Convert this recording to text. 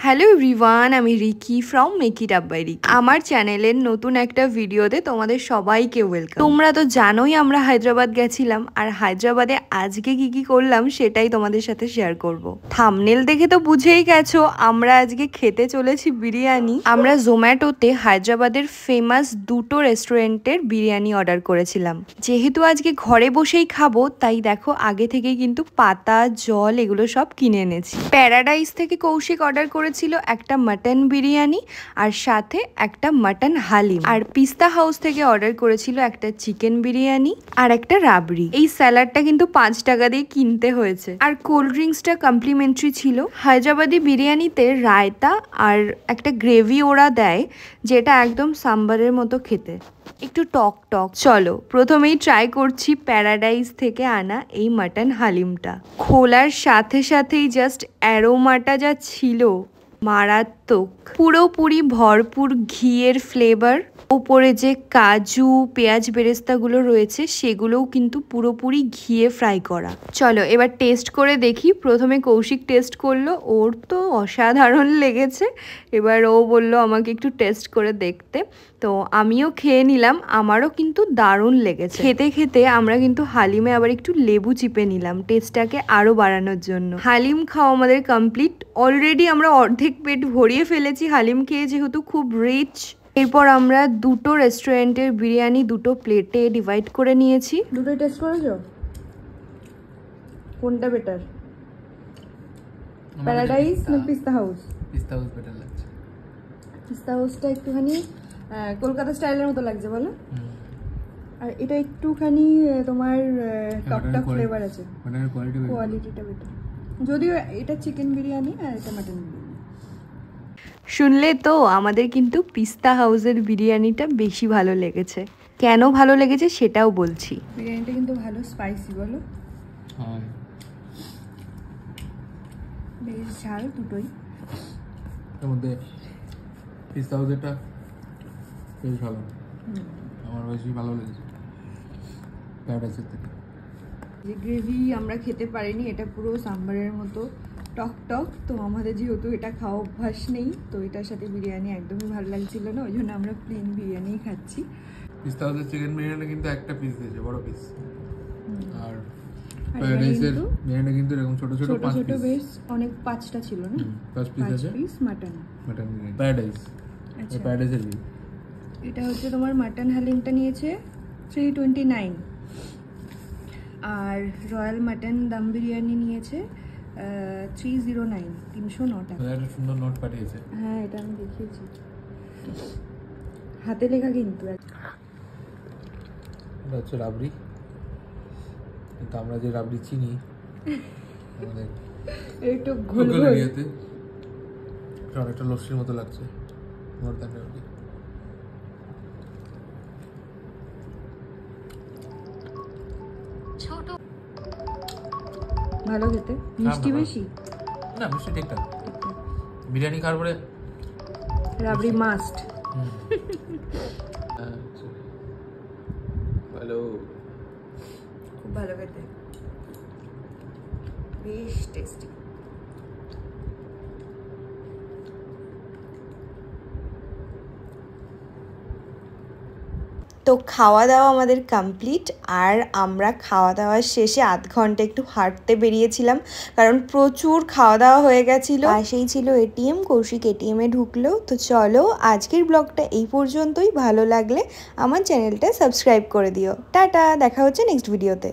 Hello everyone, আমি Ricky from make it up by Ricky. আমার চ্যানেলের নতুন একটা ভিডিওতে তোমাদের সবাইকে ওয়েলকাম। তোমরা তো জানোই আমরা হায়দ্রাবাদ গেছিলাম, আর হায়দ্রাবাদে আজকে কি কি করলাম সেটাই তোমাদের সাথে শেয়ার করব। থাম্বনেল দেখে তো বুঝেই গেছো আমরা আজকে খেতে চলেছি বিরিয়ানি। আমরা জোম্যাটোতে হায়দ্রাবাদের ফেমাস দুটো রেস্টুরেন্টের বিরিয়ানি অর্ডার করেছিলাম। যেহেতু আজকে ঘরে বসেই খাবো, তাই দেখো আগে থেকেই কিন্তু পাতা, জল এগুলো সব কিনে এনেছি। প্যারাডাইস থেকে কৌশিক অর্ডার করেছিল একটা মাটন বিরিয়ানি আর সাথে একটা মাটন হালিম, আর পিস্তা হাউস থেকে অর্ডার করেছিল একটা চিকেন বিরিয়ানি আর একটা রাবড়ি। এই স্যালাডটা কিন্তু 5 টাকা দিয়ে কিনতে হয়েছে, আর কোল্ড ড্রিঙ্কসটা কমপ্লিমেন্টারি ছিল। হায়দ্রাবাদি বিরিয়ানিতে রায়তা আর একটা গ্রেভি ওরা দেয়, যেটা একদম সাম্বারের মতো খেতে, একটু টক টক। চলো প্রথমেই ট্রাই করছি প্যারাডাইস থেকে আনা এই মাটন হালিমটা। খোলার সাথে সাথেই জাস্ট অ্যারোমাটা যা ছিল মারাত্মক, পুরোপুরি ভরপুর ঘিয়ের ফ্লেভার। ওপরে যে কাজু পেঁয়াজ বেরেস্তাগুলো রয়েছে সেগুলোও কিন্তু পুরোপুরি ঘিয়ে ফ্রাই করা। চলো এবার টেস্ট করে দেখি। প্রথমে কৌশিক টেস্ট করলো, ওর তো অসাধারণ লেগেছে। এবার ও বলল আমাকে একটু টেস্ট করে দেখতে, তো আমিও খেয়ে নিলাম, আমারও কিন্তু দারুণ লেগেছে। খেতে খেতে আমরা কিন্তু হালিমে আবার একটু লেবু চিপে নিলাম টেস্টটাকে আরো বাড়ানোর জন্য। হালিম খাওয়া আমাদের কমপ্লিট। অলরেডি আমরা অর্ধেক পেট ভরিয়ে ফেলেছি হালিম খেয়ে, যেহেতু খুব রিচ। এরপর আমরা দুটো রেস্টুরেন্টের বিরিয়ানি দুটো প্লেটে ডিভাইড করে নিয়েছি। দুটোই টেস্ট করেছো? কোনটা বেটার, প্যারাডাইস না পিস্তা হাউস? পিস্তা হাউস বেটার লাগছে। পিস্তা হাউসটা একটুখানি কলকাতা স্টাইলের মতো লাগছে বলো, আর এটা একটুখানি তোমার টকটক ফ্লেভার আছে, মানে কোয়ালিটিটা বেটার। যদিও এটা চিকেন বিরিয়ানি আর এটা মাটন বিরিয়ানি। শুনলে তো আমাদের কিন্তু পিস্তা হাউসের বিরিয়ানিটা বেশি ভালো লেগেছে। কেন ভালো লেগেছে সেটাও বলছি। বিরিয়ানিটা কিন্তু ভালো স্পাইসি বলো, হ্যাঁ বেশ ঝাল দুটোই। এর মধ্যে পিস্তা হাউসেরটা বেশ ভালো, আমার বেশি ভালো লেগেছে প্যারাডাইসের থেকে। যে গ্রেভি আমরা খেতে পারিনি, এটা পুরো সাম্বারের মতো টক টক। তো আমাদের যেহেতু এটা খাওয়া অভ্যাস নেই, তো এটার সাথে বিরিয়ানি একদমই ভালো লাগছিল না, ওই জন্য আমরা প্লেন বিরিয়ানিই খাচ্ছি। পিস্তা হাউসের চিকেন বিরিয়ানি কিন্তু একটা পিস দিয়েছে, বড় পিস, আর প্যারাডাইসের বিরিয়ানি কিন্তু এরকম ছোট ছোট 5 পিস, বেশ অনেক 5টা ছিল না, 5 পিস আছে মাটন বিরিয়ানি। প্যারাডাইস, আচ্ছা প্যারাডাইসের এটা হচ্ছে তোমার মাটন হালিমটা নিয়েছে 329, আর রয়্যাল মাটন দম বিরিয়ানি নিয়েছে 309, 309 টাকা। একটা সুন্দর নোট পাঠিয়েছে। হ্যাঁ এটা আমি দেখিয়েছি, হাতে লেখা কিন্তু। এটা হচ্ছে রাবড়ি, কিন্তু আমরা যে রাবড়ি চিনি আমাদের একটু ঘোল ঘোল ইয়েতে অনেকটা লস্যির মতো লাগছে, মোর দ্যান রাবড়ি। ছোট ভালো খেতে, মিষ্টি বেশি না, মিষ্টি ঠিকঠাক। বিরিয়ানি খাওয়ার পরে রাবড়ি মাস্ট। ভালো, খুব ভালো খেতে, বেশ টেস্টি। তো খাওয়া দাওয়া আমাদের কমপ্লিট, আর আমরা খাওয়া দাওয়ার শেষে আধ ঘন্টা একটু হাঁটতে বেরিয়েছিলাম, কারণ প্রচুর খাওয়া দাওয়া হয়ে গেছিলো। পাশেই ছিল এটিএম, কৌশিক এটিএমে ঢুকলো। তো চলো আজকের ব্লগটা এই পর্যন্তই। ভালো লাগলে আমার চ্যানেলটা সাবস্ক্রাইব করে দিও। টাটা, দেখা হচ্ছে নেক্সট ভিডিওতে।